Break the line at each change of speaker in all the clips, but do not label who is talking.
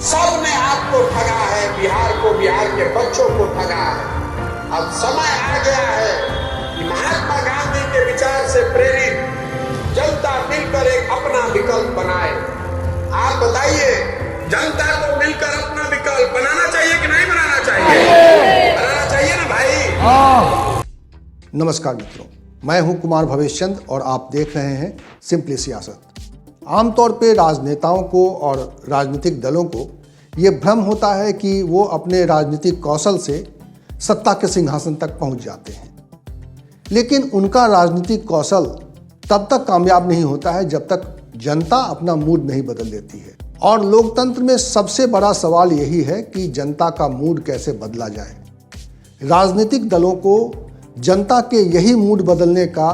सबने आपको ठगा है, बिहार को, बिहार के बच्चों को ठगा है। अब समय आ गया है कि महात्मा गांधी के विचार से प्रेरित जनता मिलकर एक अपना विकल्प बनाए। आप बताइए, जनता को मिलकर अपना विकल्प बनाना चाहिए कि नहीं बनाना चाहिए? बनाना चाहिए ना भाई।
नमस्कार मित्रों, मैं हूं कुमार भवेश चंद और आप देख रहे हैं सिंपली सियासत। आमतौर पे राजनेताओं को और राजनीतिक दलों को ये भ्रम होता है कि वो अपने राजनीतिक कौशल से सत्ता के सिंहासन तक पहुंच जाते हैं, लेकिन उनका राजनीतिक कौशल तब तक कामयाब नहीं होता है जब तक जनता अपना मूड नहीं बदल देती है। और लोकतंत्र में सबसे बड़ा सवाल यही है कि जनता का मूड कैसे बदला जाए। राजनीतिक दलों को जनता के यही मूड बदलने का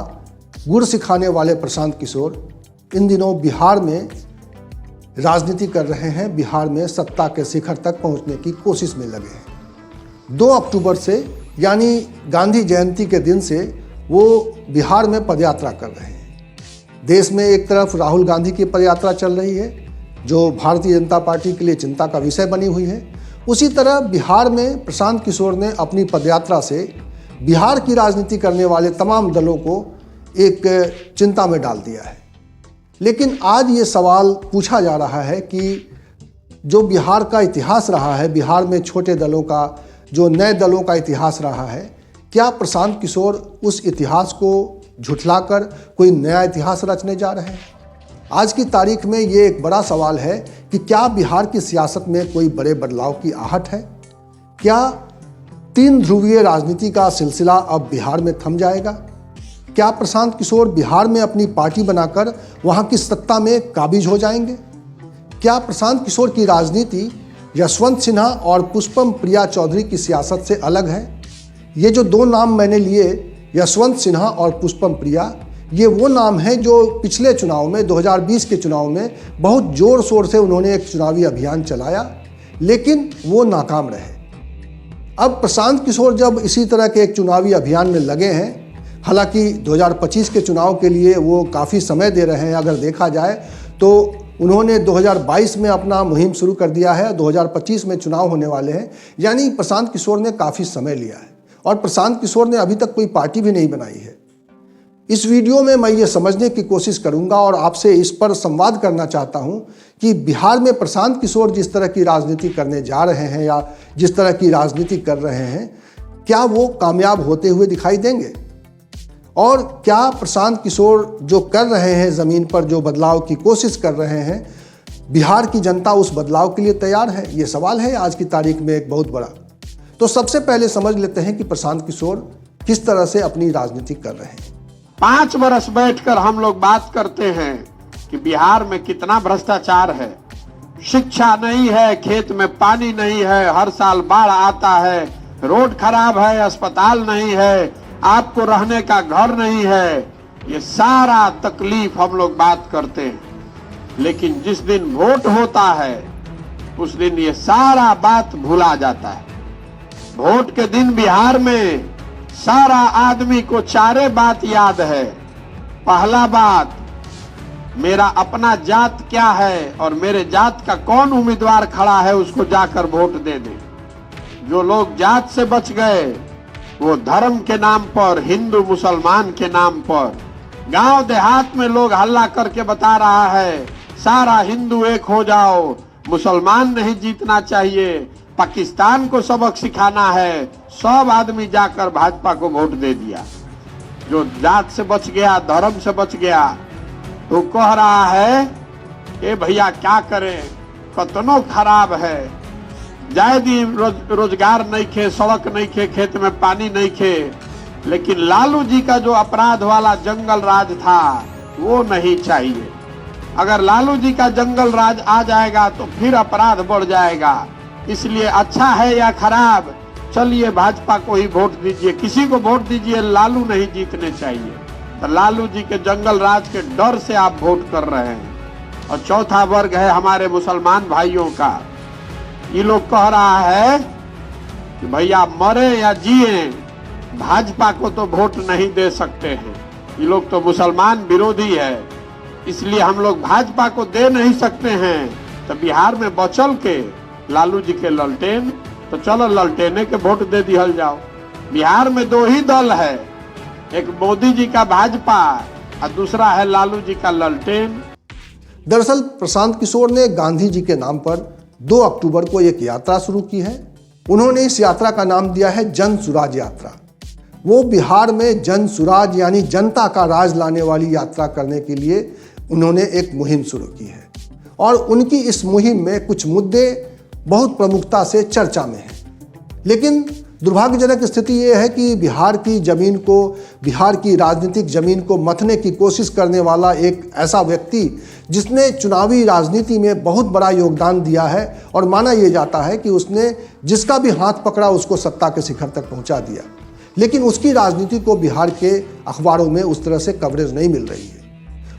गुर सिखाने वाले प्रशांत किशोर इन दिनों बिहार में राजनीति कर रहे हैं। बिहार में सत्ता के शिखर तक पहुंचने की कोशिश में लगे हैं। 2 अक्टूबर से यानी गांधी जयंती के दिन से वो बिहार में पदयात्रा कर रहे हैं। देश में एक तरफ राहुल गांधी की पदयात्रा चल रही है जो भारतीय जनता पार्टी के लिए चिंता का विषय बनी हुई है। उसी तरह बिहार में प्रशांत किशोर ने अपनी पदयात्रा से बिहार की राजनीति करने वाले तमाम दलों को एक चिंता में डाल दिया है। लेकिन आज ये सवाल पूछा जा रहा है कि जो बिहार का इतिहास रहा है, बिहार में छोटे दलों का, जो नए दलों का इतिहास रहा है, क्या प्रशांत किशोर उस इतिहास को झुठलाकर कोई नया इतिहास रचने जा रहे हैं? आज की तारीख में ये एक बड़ा सवाल है कि क्या बिहार की सियासत में कोई बड़े बदलाव की आहट है? क्या 3 ध्रुवीय राजनीति का सिलसिला अब बिहार में थम जाएगा? क्या प्रशांत किशोर बिहार में अपनी पार्टी बनाकर वहां की सत्ता में काबिज हो जाएंगे? क्या प्रशांत किशोर की राजनीति यशवंत सिन्हा और पुष्पम प्रिया चौधरी की सियासत से अलग है? ये जो 2 नाम मैंने लिए, यशवंत सिन्हा और पुष्पम प्रिया, ये वो नाम हैं जो पिछले चुनाव में 2020 के चुनाव में बहुत जोर शोर से उन्होंने एक चुनावी अभियान चलाया, लेकिन वो नाकाम रहे। अब प्रशांत किशोर जब इसी तरह के एक चुनावी अभियान में लगे हैं, हालांकि 2025 के चुनाव के लिए वो काफ़ी समय दे रहे हैं। अगर देखा जाए तो उन्होंने 2022 में अपना मुहिम शुरू कर दिया है, 2025 में चुनाव होने वाले हैं, यानी प्रशांत किशोर ने काफ़ी समय लिया है। और प्रशांत किशोर ने अभी तक कोई पार्टी भी नहीं बनाई है। इस वीडियो में मैं ये समझने की कोशिश करूंगा और आपसे इस पर संवाद करना चाहता हूं कि बिहार में प्रशांत किशोर जिस तरह की राजनीति करने जा रहे हैं या जिस तरह की राजनीति कर रहे हैं, क्या वो कामयाब होते हुए दिखाई देंगे? और क्या प्रशांत किशोर जो कर रहे हैं, ज़मीन पर जो बदलाव की कोशिश कर रहे हैं, बिहार की जनता उस बदलाव के लिए तैयार है? ये सवाल है आज की तारीख में एक बहुत बड़ा। तो सबसे पहले समझ लेते हैं कि प्रशांत किशोर किस तरह से अपनी राजनीति कर रहे हैं।
5 वर्ष बैठकर हम लोग बात करते हैं कि बिहार में कितना भ्रष्टाचार है, शिक्षा नहीं है, खेत में पानी नहीं है, हर साल बाढ़ आता है, रोड खराब है, अस्पताल नहीं है, आपको रहने का घर नहीं है। ये सारा तकलीफ हम लोग बात करते हैं, लेकिन जिस दिन वोट होता है उस दिन ये सारा बात भुला जाता है। वोट के दिन बिहार में सारा आदमी को 4 बात याद है। पहला बात, मेरा अपना जात क्या है और मेरे जात का कौन उम्मीदवार खड़ा है, उसको जाकर वोट दे दे। जो लोग जात से बच गए वो धर्म के नाम पर, हिंदू मुसलमान के नाम पर, गांव देहात में लोग हल्ला करके बता रहा है सारा हिंदू एक हो जाओ, मुसलमान नहीं जीतना चाहिए, पाकिस्तान को सबक सिखाना है। सब आदमी जाकर भाजपा को वोट दे दिया। जो जात से बच गया, धर्म से बच गया, तो कह रहा है ए भैया क्या करें, कतनो खराब है, जायदी रोजगार नहीं खे, सड़क नहीं खे, खेत में पानी नहीं खे, लेकिन लालू जी का जो अपराध वाला जंगल राज था वो नहीं चाहिए। अगर लालू जी का जंगल राज आ जाएगा तो फिर अपराध बढ़ जाएगा। इसलिए अच्छा है या खराब, चलिए भाजपा को ही वोट दीजिए, किसी को वोट दीजिए, लालू नहीं जीतने चाहिए। तो लालू जी के जंगल राज के डर से आप वोट कर रहे हैं। और चौथा वर्ग है हमारे मुसलमान भाइयों का। ये लोग कह रहा है कि भैया मरे या जिए, भाजपा को तो वोट नहीं दे सकते हैं, ये लोग तो मुसलमान विरोधी है, इसलिए हम लोग भाजपा को दे नहीं सकते हैं। तो बिहार में बचल के लालू जी के ललटेन, तो चलो ललटेने के वोट दे दिहल जाओ। बिहार में दो ही दल है, एक मोदी जी का भाजपा और दूसरा है लालू जी का ललटेन।
दरअसल प्रशांत किशोर ने गांधी जी के नाम पर 2 अक्टूबर को एक यात्रा शुरू की है। उन्होंने इस यात्रा का नाम दिया है जन सुराज यात्रा। वो बिहार में जन सुराज यानी जनता का राज लाने वाली यात्रा करने के लिए उन्होंने एक मुहिम शुरू की है और उनकी इस मुहिम में कुछ मुद्दे बहुत प्रमुखता से चर्चा में हैं। लेकिन दुर्भाग्यजनक स्थिति ये है कि बिहार की ज़मीन को, बिहार की राजनीतिक ज़मीन को मथने की कोशिश करने वाला एक ऐसा व्यक्ति जिसने चुनावी राजनीति में बहुत बड़ा योगदान दिया है और माना यह जाता है कि उसने जिसका भी हाथ पकड़ा उसको सत्ता के शिखर तक पहुंचा दिया, लेकिन उसकी राजनीति को बिहार के अखबारों में उस तरह से कवरेज नहीं मिल रही है।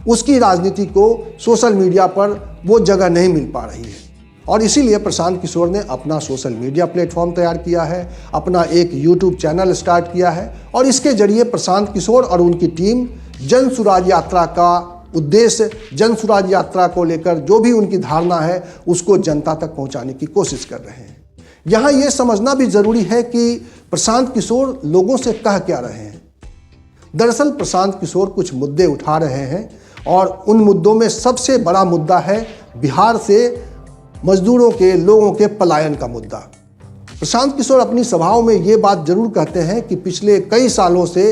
उसकी राजनीति को सोशल मीडिया पर वो जगह नहीं मिल पा रही है और इसीलिए प्रशांत किशोर ने अपना सोशल मीडिया प्लेटफॉर्म तैयार किया है, अपना एक यूट्यूब चैनल स्टार्ट किया है और इसके जरिए प्रशांत किशोर और उनकी टीम जन सुराज यात्रा का उद्देश्य, जन सुराज यात्रा को लेकर जो भी उनकी धारणा है उसको जनता तक पहुंचाने की कोशिश कर रहे हैं। यहाँ ये समझना भी ज़रूरी है कि प्रशांत किशोर लोगों से कह क्या रहे हैं। दरअसल प्रशांत किशोर कुछ मुद्दे उठा रहे हैं और उन मुद्दों में सबसे बड़ा मुद्दा है बिहार से मजदूरों के, लोगों के पलायन का मुद्दा। प्रशांत किशोर अपनी सभाओं में ये बात जरूर कहते हैं कि पिछले कई सालों से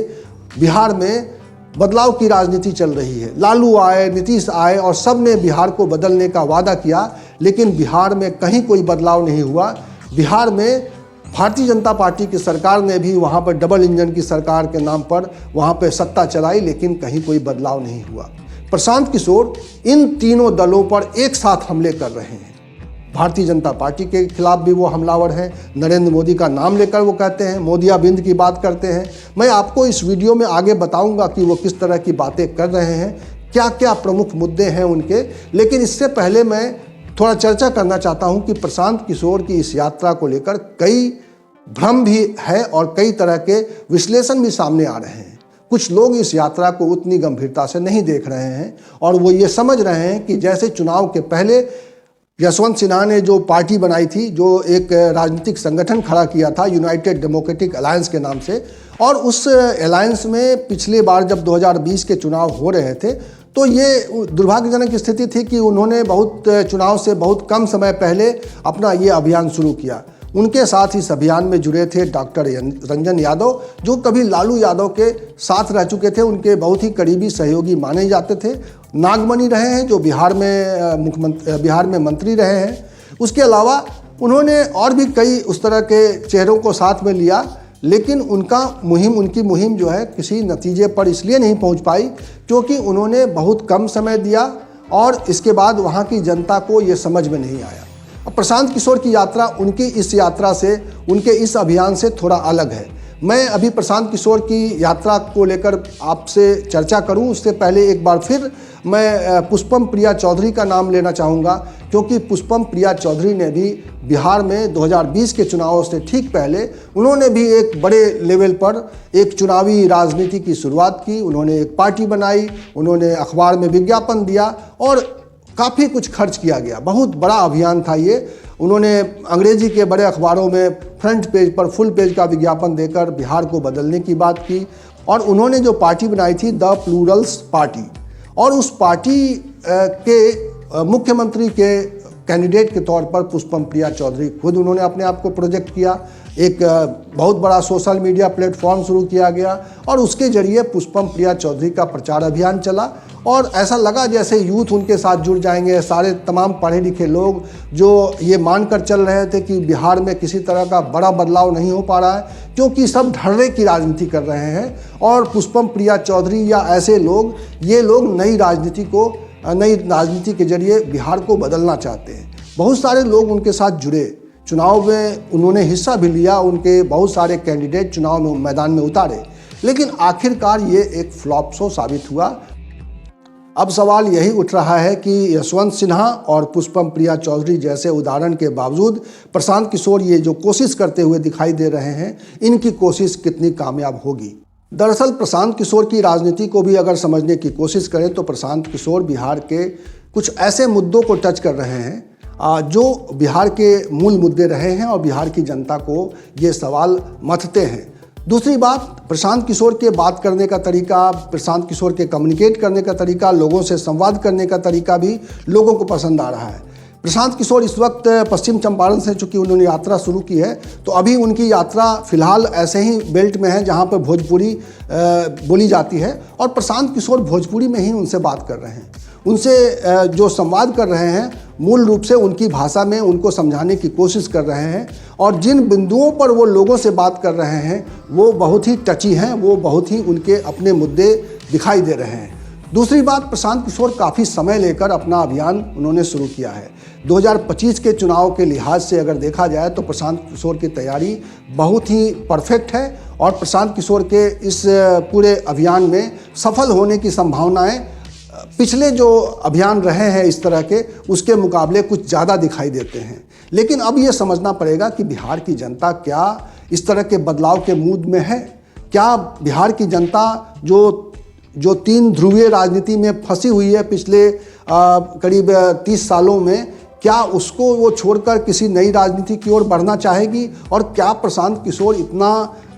बिहार में बदलाव की राजनीति चल रही है। लालू आए, नीतीश आए और सब ने बिहार को बदलने का वादा किया, लेकिन बिहार में कहीं कोई बदलाव नहीं हुआ। बिहार में भारतीय जनता पार्टी की सरकार ने भी वहाँ पर डबल इंजन की सरकार के नाम पर वहाँ पर सत्ता चलाई, लेकिन कहीं कोई बदलाव नहीं हुआ। प्रशांत किशोर इन तीनों दलों पर एक साथ हमले कर रहे हैं। भारतीय जनता पार्टी के खिलाफ भी वो हमलावर हैं, नरेंद्र मोदी का नाम लेकर वो कहते हैं, मोदियाबिंद की बात करते हैं। मैं आपको इस वीडियो में आगे बताऊंगा कि वो किस तरह की बातें कर रहे हैं, क्या क्या प्रमुख मुद्दे हैं उनके। लेकिन इससे पहले मैं थोड़ा चर्चा करना चाहता हूं कि प्रशांत किशोर की इस यात्रा को लेकर कई भ्रम भी है और कई तरह के विश्लेषण भी सामने आ रहे हैं। कुछ लोग इस यात्रा को उतनी गंभीरता से नहीं देख रहे हैं और वो ये समझ रहे हैं कि जैसे चुनाव के पहले यशवंत सिन्हा ने जो पार्टी बनाई थी, जो एक राजनीतिक संगठन खड़ा किया था यूनाइटेड डेमोक्रेटिक अलायंस के नाम से, और उस अलायंस में पिछले बार जब 2020 के चुनाव हो रहे थे तो ये दुर्भाग्यजनक स्थिति थी कि उन्होंने चुनाव से बहुत कम समय पहले अपना ये अभियान शुरू किया। उनके साथ इस अभियान में जुड़े थे डॉक्टर रंजन यादव, जो कभी लालू यादव के साथ रह चुके थे, उनके बहुत ही करीबी सहयोगी माने जाते थे। नागमणि रहे हैं जो बिहार में मंत्री रहे हैं। उसके अलावा उन्होंने और भी कई उस तरह के चेहरों को साथ में लिया, लेकिन उनकी मुहिम जो है किसी नतीजे पर इसलिए नहीं पहुंच पाई क्योंकि उन्होंने बहुत कम समय दिया और इसके बाद वहाँ की जनता को ये समझ में नहीं आया। अब प्रशांत किशोर की यात्रा उनकी इस यात्रा से, उनके इस अभियान से थोड़ा अलग है। मैं अभी प्रशांत किशोर की यात्रा को लेकर आपसे चर्चा करूं उससे पहले एक बार फिर मैं पुष्पम प्रिया चौधरी का नाम लेना चाहूँगा, क्योंकि पुष्पम प्रिया चौधरी ने भी बिहार में 2020 के चुनावों से ठीक पहले उन्होंने भी एक बड़े लेवल पर एक चुनावी राजनीति की शुरुआत की। उन्होंने एक पार्टी बनाई, उन्होंने अखबार में विज्ञापन दिया और काफ़ी कुछ खर्च किया गया। बहुत बड़ा अभियान था ये। उन्होंने अंग्रेजी के बड़े अखबारों में फ्रंट पेज पर फुल पेज का विज्ञापन देकर बिहार को बदलने की बात की और उन्होंने जो पार्टी बनाई थी द प्लूरल्स पार्टी, और उस पार्टी के मुख्यमंत्री के कैंडिडेट के तौर पर पुष्पम प्रिया चौधरी खुद उन्होंने अपने आप को प्रोजेक्ट किया। एक बहुत बड़ा सोशल मीडिया प्लेटफॉर्म शुरू किया गया और उसके जरिए पुष्पम प्रिया चौधरी का प्रचार अभियान चला और ऐसा लगा जैसे यूथ उनके साथ जुड़ जाएंगे। सारे तमाम पढ़े लिखे लोग जो ये मानकर चल रहे थे कि बिहार में किसी तरह का बड़ा बदलाव नहीं हो पा रहा है क्योंकि सब ढर्रे की राजनीति कर रहे हैं, और पुष्पम प्रिया चौधरी या ऐसे लोग, ये लोग नई राजनीति के जरिए बिहार को बदलना चाहते हैं। बहुत सारे लोग उनके साथ जुड़े, चुनाव में उन्होंने हिस्सा भी लिया, उनके बहुत सारे कैंडिडेट चुनाव में मैदान में उतारे, लेकिन आखिरकार ये एक फ्लॉप शो साबित हुआ। अब सवाल यही उठ रहा है कि यशवंत सिन्हा और पुष्पम प्रिया चौधरी जैसे उदाहरण के बावजूद प्रशांत किशोर ये जो कोशिश करते हुए दिखाई दे रहे हैं, इनकी कोशिश कितनी कामयाब होगी। दरअसल प्रशांत किशोर की राजनीति को भी अगर समझने की कोशिश करें तो प्रशांत किशोर बिहार के कुछ ऐसे मुद्दों को टच कर रहे हैं। जो बिहार के मूल मुद्दे रहे हैं और बिहार की जनता को ये सवाल मथते हैं। दूसरी बात, प्रशांत किशोर के बात करने का तरीका, प्रशांत किशोर के कम्युनिकेट करने का तरीका, लोगों से संवाद करने का तरीका भी लोगों को पसंद आ रहा है। प्रशांत किशोर इस वक्त पश्चिम चंपारण से चूंकि उन्होंने यात्रा शुरू की है, तो अभी उनकी यात्रा फिलहाल ऐसे ही बेल्ट में है जहां पर भोजपुरी बोली जाती है, और प्रशांत किशोर भोजपुरी में ही उनसे बात कर रहे हैं। उनसे जो संवाद कर रहे हैं मूल रूप से उनकी भाषा में उनको समझाने की कोशिश कर रहे हैं, और जिन बिंदुओं पर वो लोगों से बात कर रहे हैं वो बहुत ही टची हैं, वो बहुत ही उनके अपने मुद्दे दिखाई दे रहे हैं। दूसरी बात, प्रशांत किशोर काफ़ी समय लेकर अपना अभियान उन्होंने शुरू किया है। 2025 के चुनाव के लिहाज से अगर देखा जाए तो प्रशांत किशोर की तैयारी बहुत ही परफेक्ट है, और प्रशांत किशोर के इस पूरे अभियान में सफल होने की संभावनाएं पिछले जो अभियान रहे हैं इस तरह के, उसके मुकाबले कुछ ज़्यादा दिखाई देते हैं। लेकिन अब ये समझना पड़ेगा कि बिहार की जनता क्या इस तरह के बदलाव के मूड में है? क्या बिहार की जनता जो तीन ध्रुवीय राजनीति में फंसी हुई है पिछले करीब 30 सालों में, क्या उसको वो छोड़कर किसी नई राजनीति की ओर बढ़ना चाहेगी? और क्या प्रशांत किशोर इतना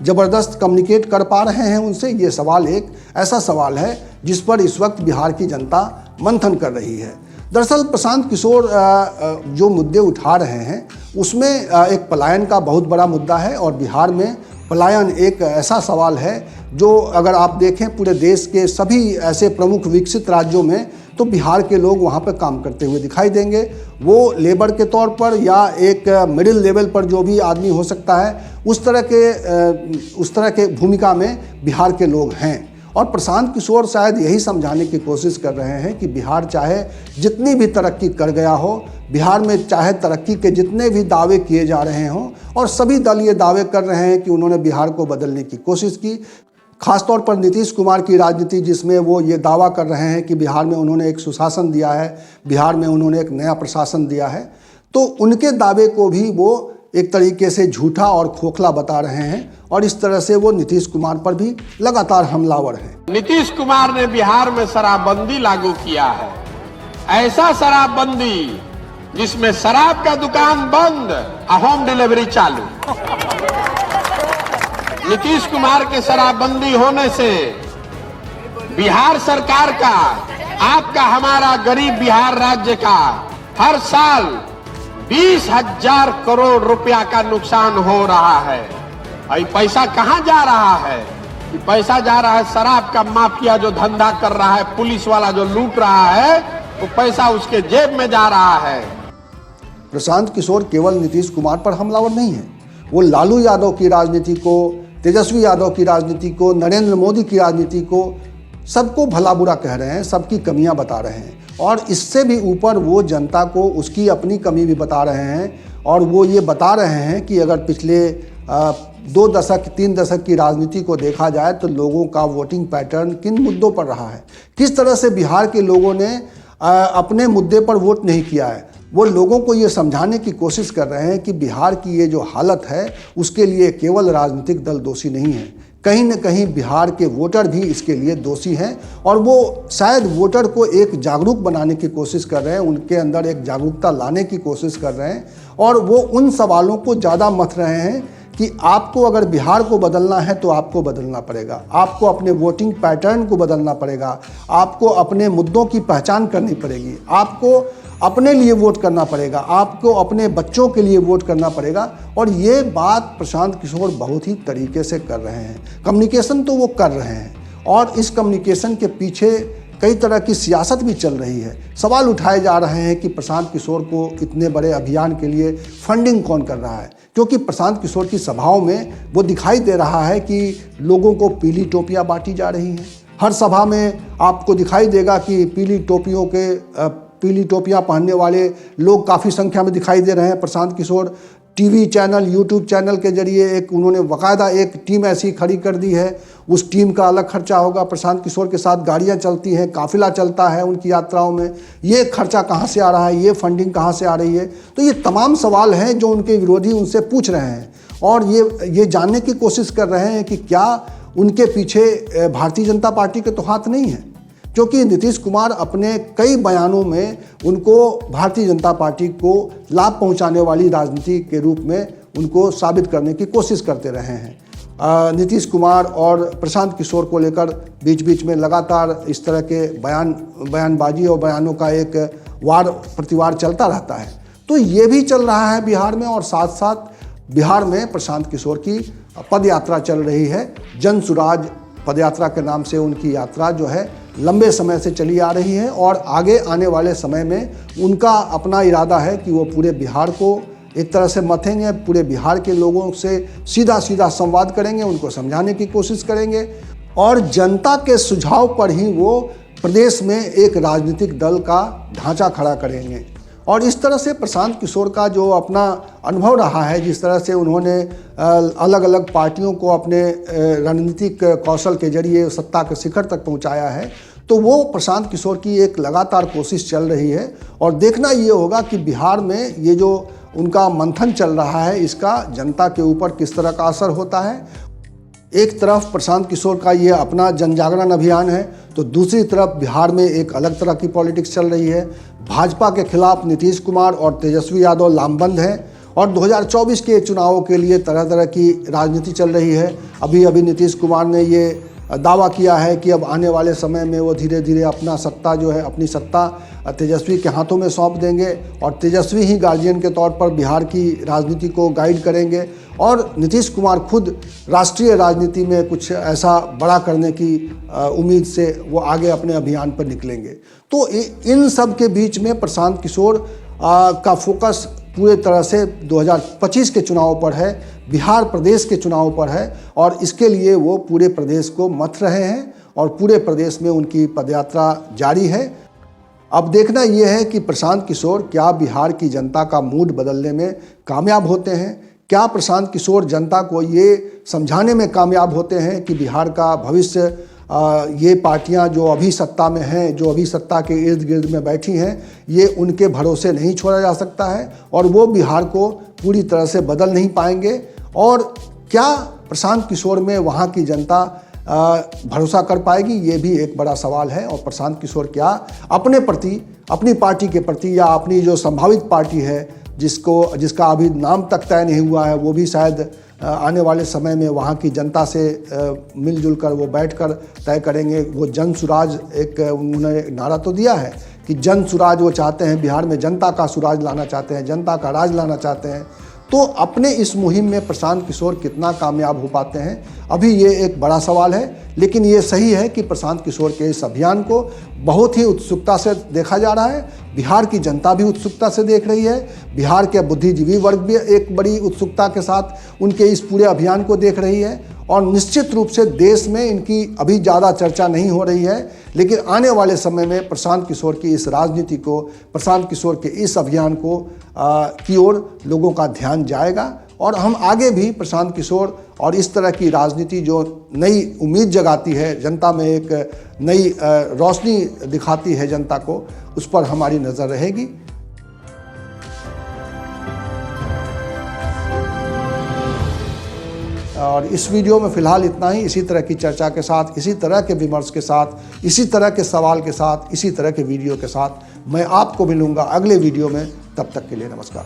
ज़बरदस्त कम्युनिकेट कर पा रहे हैं उनसे? ये सवाल एक ऐसा सवाल है जिस पर इस वक्त बिहार की जनता मंथन कर रही है। दरअसल प्रशांत किशोर जो मुद्दे उठा रहे हैं उसमें एक पलायन का बहुत बड़ा मुद्दा है, और बिहार में पलायन एक ऐसा सवाल है जो अगर आप देखें पूरे देश के सभी ऐसे प्रमुख विकसित राज्यों में, तो बिहार के लोग वहाँ पर काम करते हुए दिखाई देंगे। वो लेबर के तौर पर या एक मिडिल लेवल पर जो भी आदमी हो सकता है, उस तरह के भूमिका में बिहार के लोग हैं। और प्रशांत किशोर शायद यही समझाने की कोशिश कर रहे हैं कि बिहार चाहे जितनी भी तरक्की कर गया हो, बिहार में चाहे तरक्की के जितने भी दावे किए जा रहे हों, और सभी दल ये दावे कर रहे हैं कि उन्होंने बिहार को बदलने की कोशिश की, खासतौर पर नीतीश कुमार की राजनीति जिसमें वो ये दावा कर रहे हैं कि बिहार में उन्होंने एक सुशासन दिया है, बिहार में उन्होंने एक नया प्रशासन दिया है, तो उनके दावे को भी वो एक तरीके से झूठा और खोखला बता रहे हैं, और इस तरह से वो नीतीश कुमार पर भी लगातार हमलावर हैं।
नीतीश कुमार ने बिहार में शराबबंदी लागू किया है, ऐसा शराबबंदी जिसमें शराब का दुकान बंद, होम डिलीवरी चालू। नीतीश कुमार के शराबबंदी होने से बिहार सरकार का, आपका हमारा गरीब बिहार राज्य का हर साल 20,000 करोड़ रुपया का नुकसान हो रहा है। और पैसा कहां जा रहा है? कि पैसा जा रहा है शराब का माफिया जो धंधा कर रहा है, पुलिस वाला जो लूट रहा है, वो पैसा उसके जेब में जा रहा है।
प्रशांत किशोर केवल नीतीश कुमार पर हमलावर नहीं है, वो लालू यादव की राजनीति को, तेजस्वी यादव की राजनीति को, नरेंद्र मोदी की राजनीति को, सबको भला बुरा कह रहे हैं, सबकी कमियां बता रहे हैं, और इससे भी ऊपर वो जनता को उसकी अपनी कमी भी बता रहे हैं। और वो ये बता रहे हैं कि अगर पिछले 2 दशक 3 दशक की राजनीति को देखा जाए तो लोगों का वोटिंग पैटर्न किन मुद्दों पर रहा है, किस तरह से बिहार के लोगों ने अपने मुद्दे पर वोट नहीं किया है। वो लोगों को ये समझाने की कोशिश कर रहे हैं कि बिहार की ये जो हालत है उसके लिए केवल राजनीतिक दल दोषी नहीं है, कहीं न कहीं बिहार के वोटर भी इसके लिए दोषी हैं, और वो शायद वोटर को एक जागरूक बनाने की कोशिश कर रहे हैं, उनके अंदर एक जागरूकता लाने की कोशिश कर रहे हैं, और वो उन सवालों को ज़्यादा मथ रहे हैं कि आपको अगर बिहार को बदलना है तो आपको बदलना पड़ेगा, आपको अपने वोटिंग पैटर्न को बदलना पड़ेगा, आपको अपने मुद्दों की पहचान करनी पड़ेगी, आपको अपने लिए वोट करना पड़ेगा, आपको अपने बच्चों के लिए वोट करना पड़ेगा। और ये बात प्रशांत किशोर बहुत ही तरीके से कर रहे हैं। कम्युनिकेशन तो वो कर रहे हैं, और इस कम्युनिकेशन के पीछे कई तरह की सियासत भी चल रही है। सवाल उठाए जा रहे हैं कि प्रशांत किशोर को इतने बड़े अभियान के लिए फंडिंग कौन कर रहा है, क्योंकि प्रशांत किशोर की सभाओं में वो दिखाई दे रहा है कि लोगों को पीली टोपियाँ बांटी जा रही हैं। हर सभा में आपको दिखाई देगा कि पीली टोपियाँ पहनने वाले लोग काफ़ी संख्या में दिखाई दे रहे हैं। Prashant Kishor TV channel, YouTube channel के जरिए उन्होंने बाकायदा एक टीम ऐसी खड़ी कर दी है, उस टीम का अलग खर्चा होगा। प्रशांत किशोर के साथ गाड़ियां चलती हैं, काफिला चलता है उनकी यात्राओं में, ये खर्चा कहाँ से आ रहा है, ये फंडिंग कहाँ से आ रही है। तो ये तमाम सवाल हैं जो उनके विरोधी उनसे पूछ रहे हैं, और ये जानने की कोशिश कर रहे हैं कि क्या उनके पीछे भारतीय जनता पार्टी के तो हाथ नहीं है, क्योंकि नीतीश कुमार अपने कई बयानों में उनको भारतीय जनता पार्टी को लाभ पहुंचाने वाली राजनीति के रूप में उनको साबित करने की कोशिश करते रहे हैं। नीतीश कुमार और प्रशांत किशोर को लेकर बीच बीच में लगातार इस तरह के बयानबाजी और बयानों का एक वार प्रतिवार चलता रहता है। तो ये भी चल रहा है बिहार में, और साथ साथ बिहार में प्रशांत किशोर की पद यात्रा चल रही है। जन सुराज पद यात्रा के नाम से उनकी यात्रा जो है लंबे समय से चली आ रही है, और आगे आने वाले समय में उनका अपना इरादा है कि वो पूरे बिहार को एक तरह से मथेंगे, पूरे बिहार के लोगों से सीधा सीधा संवाद करेंगे, उनको समझाने की कोशिश करेंगे, और जनता के सुझाव पर ही वो प्रदेश में एक राजनीतिक दल का ढांचा खड़ा करेंगे। और इस तरह से प्रशांत किशोर का जो अपना अनुभव रहा है, जिस तरह से उन्होंने अलग अलग पार्टियों को अपने रणनीतिक कौशल के जरिए सत्ता के शिखर तक पहुंचाया है, तो वो प्रशांत किशोर की एक लगातार कोशिश चल रही है। और देखना ये होगा कि बिहार में ये जो उनका मंथन चल रहा है, इसका जनता के ऊपर किस तरह का असर होता है। एक तरफ प्रशांत किशोर का ये अपना जन जागरण अभियान है, तो दूसरी तरफ बिहार में एक अलग तरह की पॉलिटिक्स चल रही है। भाजपा के खिलाफ नीतीश कुमार और तेजस्वी यादव लामबंद हैं, और 2024 के चुनावों के लिए तरह तरह की राजनीति चल रही है। अभी नीतीश कुमार ने ये दावा किया है कि अब आने वाले समय में वो धीरे धीरे अपना सत्ता जो है, अपनी सत्ता तेजस्वी के हाथों में सौंप देंगे, और तेजस्वी ही गार्जियन के तौर पर बिहार की राजनीति को गाइड करेंगे, और नीतीश कुमार खुद राष्ट्रीय राजनीति में कुछ ऐसा बड़ा करने की उम्मीद से वो आगे अपने अभियान पर निकलेंगे। तो इन सब के बीच में प्रशांत किशोर का फोकस पूरे तरह से 2025 के चुनाव पर है, बिहार प्रदेश के चुनाव पर है, और इसके लिए वो पूरे प्रदेश को मथ रहे हैं, और पूरे प्रदेश में उनकी पदयात्रा जारी है। अब देखना ये है कि प्रशांत किशोर क्या बिहार की जनता का मूड बदलने में कामयाब होते हैं, क्या प्रशांत किशोर जनता को ये समझाने में कामयाब होते हैं कि बिहार का भविष्य ये पार्टियां जो अभी सत्ता में हैं, जो अभी सत्ता के इर्द गिर्द में बैठी हैं, ये उनके भरोसे नहीं छोड़ा जा सकता है, और वो बिहार को पूरी तरह से बदल नहीं पाएंगे। और क्या प्रशांत किशोर में वहाँ की जनता भरोसा कर पाएगी, ये भी एक बड़ा सवाल है। और प्रशांत किशोर क्या अपने प्रति, अपनी पार्टी के प्रति, या अपनी जो संभावित पार्टी है जिसका अभी नाम तक तय नहीं हुआ है, वो भी शायद आने वाले समय में वहाँ की जनता से मिलजुल कर वो बैठकर तय करेंगे। वो जन सुराज एक उन्होंने नारा तो दिया है कि जन सुराज वो चाहते हैं, बिहार में जनता का सुराज लाना चाहते हैं, जनता का राज लाना चाहते हैं। तो अपने इस मुहिम में प्रशांत किशोर कितना कामयाब हो पाते हैं, अभी ये एक बड़ा सवाल है। लेकिन ये सही है कि प्रशांत किशोर के इस अभियान को बहुत ही उत्सुकता से देखा जा रहा है, बिहार की जनता भी उत्सुकता से देख रही है, बिहार के बुद्धिजीवी वर्ग भी एक बड़ी उत्सुकता के साथ उनके इस पूरे अभियान को देख रही है। और निश्चित रूप से देश में इनकी अभी ज़्यादा चर्चा नहीं हो रही है, लेकिन आने वाले समय में प्रशांत किशोर की इस राजनीति को, प्रशांत किशोर के इस अभियान को की ओर लोगों का ध्यान जाएगा, और हम आगे भी प्रशांत किशोर और इस तरह की राजनीति जो नई उम्मीद जगाती है जनता में, एक नई रोशनी दिखाती है जनता को, उस पर हमारी नज़र रहेगी। और इस वीडियो में फ़िलहाल इतना ही। इसी तरह की चर्चा के साथ, इसी तरह के विमर्श के साथ, इसी तरह के सवाल के साथ, इसी तरह के वीडियो के साथ मैं आपको मिलूंगा अगले वीडियो में। तब तक के लिए नमस्कार।